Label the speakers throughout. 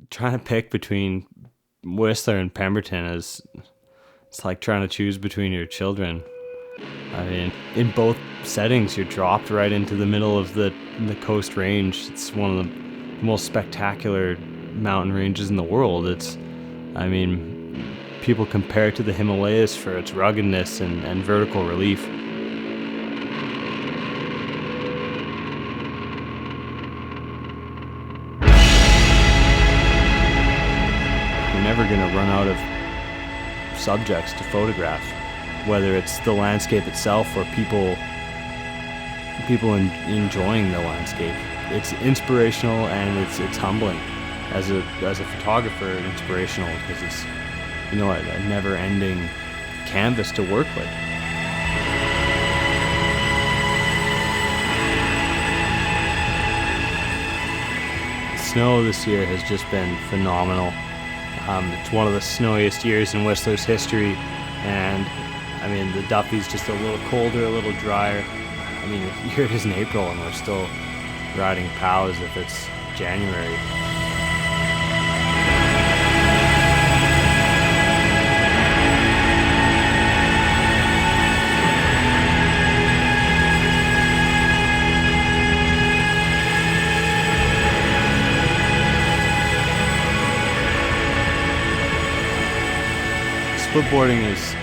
Speaker 1: trying to pick between Whistler and Pemberton it's like trying to choose between your children. I mean, in both settings, you're dropped right into the middle of the Coast Range. It's one of the most spectacular mountain ranges in the world. People compare it to the Himalayas for its ruggedness and vertical relief. You're never going to run out of subjects to photograph, whether it's the landscape itself or people enjoying the landscape. It's inspirational and it's humbling. As a photographer, inspirational because it's a never-ending canvas to work with. The snow this year has just been phenomenal. It's one of the snowiest years in Whistler's history, and the Duffy's just a little colder, a little drier. Here it is in April and we're still riding POWs if it's January. Splitboarding is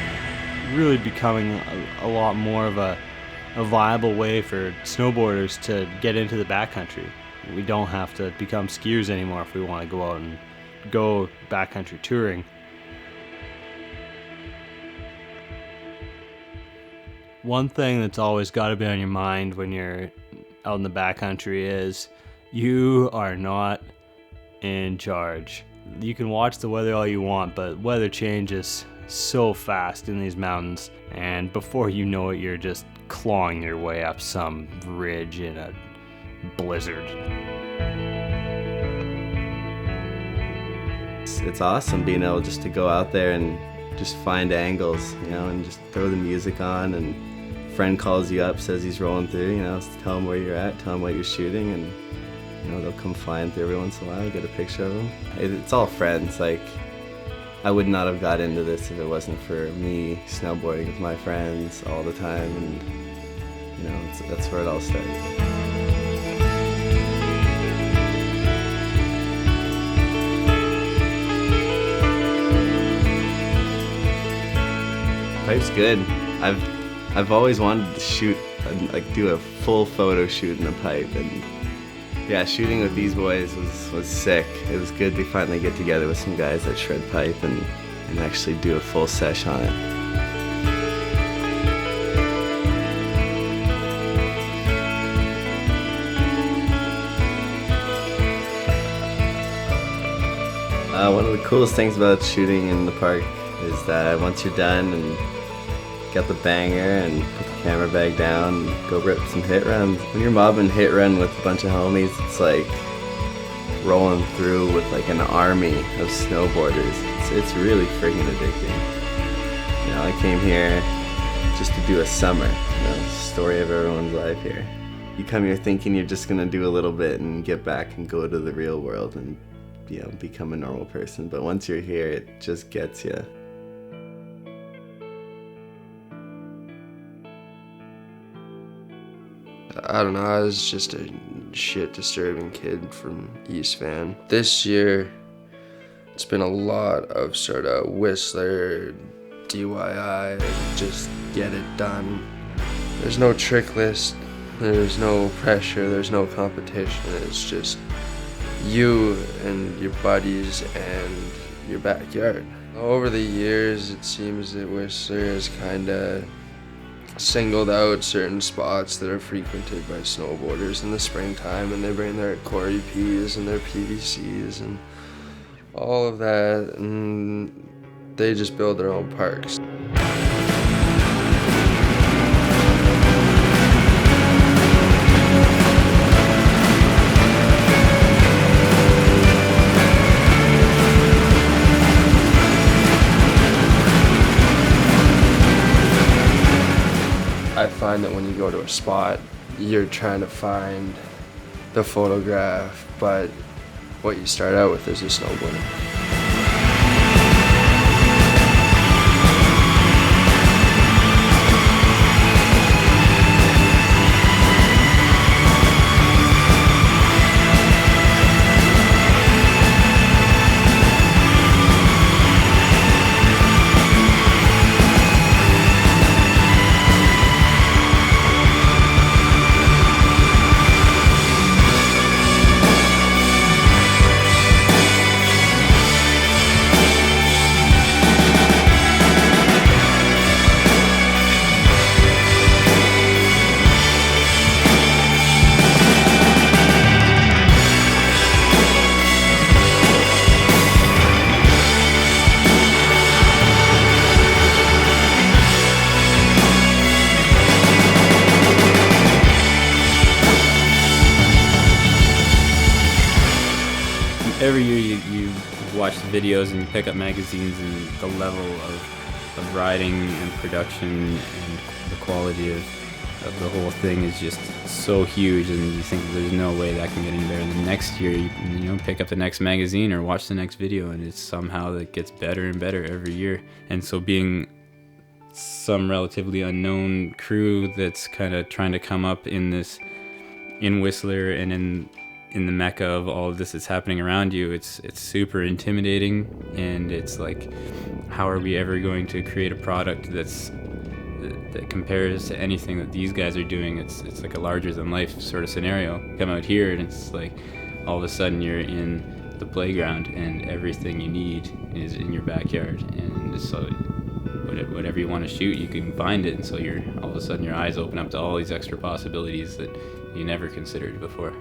Speaker 1: really becoming a lot more of a viable way for snowboarders to get into the backcountry. We don't have to become skiers anymore if we want to go out and go backcountry touring. One thing that's always got to be on your mind when you're out in the backcountry is you are not in charge. You can watch the weather all you want, but weather changes so fast in these mountains, and before you know it, you're just clawing your way up some ridge in a blizzard.
Speaker 2: It's awesome being able just to go out there and just find angles, and just throw the music on, and a friend calls you up, says he's rolling through, tell him where you're at, tell him what you're shooting, and they'll come flying through every once in a while, get a picture of them. It's all friends. I would not have got into this if it wasn't for me snowboarding with my friends all the time, and that's where it all started. Pipe's good. I've always wanted to shoot, do a full photo shoot in a pipe, and yeah, shooting with these boys was sick. It was good to finally get together with some guys that shred pipe and actually do a full sesh on it. One of the coolest things about shooting in the park is that once you're done and got the banger and put the camera bag down, go rip some hit runs. When you're mobbing hit run with a bunch of homies, it's like rolling through with an army of snowboarders. It's really freaking addicting. I came here just to do a summer, story of everyone's life here. You come here thinking you're just gonna do a little bit and get back and go to the real world and become a normal person, but once you're here, it just gets you.
Speaker 3: I don't know, I was just a shit disturbing kid from East Van. This year, it's been a lot of sort of Whistler, DIY, just get it done. There's no trick list, there's no pressure, there's no competition. It's just you and your buddies and your backyard. Over the years, it seems that Whistler has kind of singled out certain spots that are frequented by snowboarders in the springtime, and they bring their Corey P's and their PVCs and all of that, and they just build their own parks. I find that when you go to a spot, you're trying to find the photograph, but what you start out with as a snowboarder.
Speaker 4: Every year you watch the videos and you pick up magazines, and the level of riding and production and the quality of the whole thing is just so huge, and you think there's no way that can get any better. And the next year you pick up the next magazine or watch the next video, and it's somehow that gets better and better every year. And so being some relatively unknown crew that's kind of trying to come up in Whistler and in the mecca of all of this that's happening around you, it's super intimidating, and it's like, how are we ever going to create a product that compares to anything that these guys are doing? It's like a larger than life sort of scenario. Come out here and it's like all of a sudden you're in the playground and everything you need is in your backyard, and so whatever you want to shoot, you can find it, and so all of a sudden your eyes open up to all these extra possibilities that you never considered before.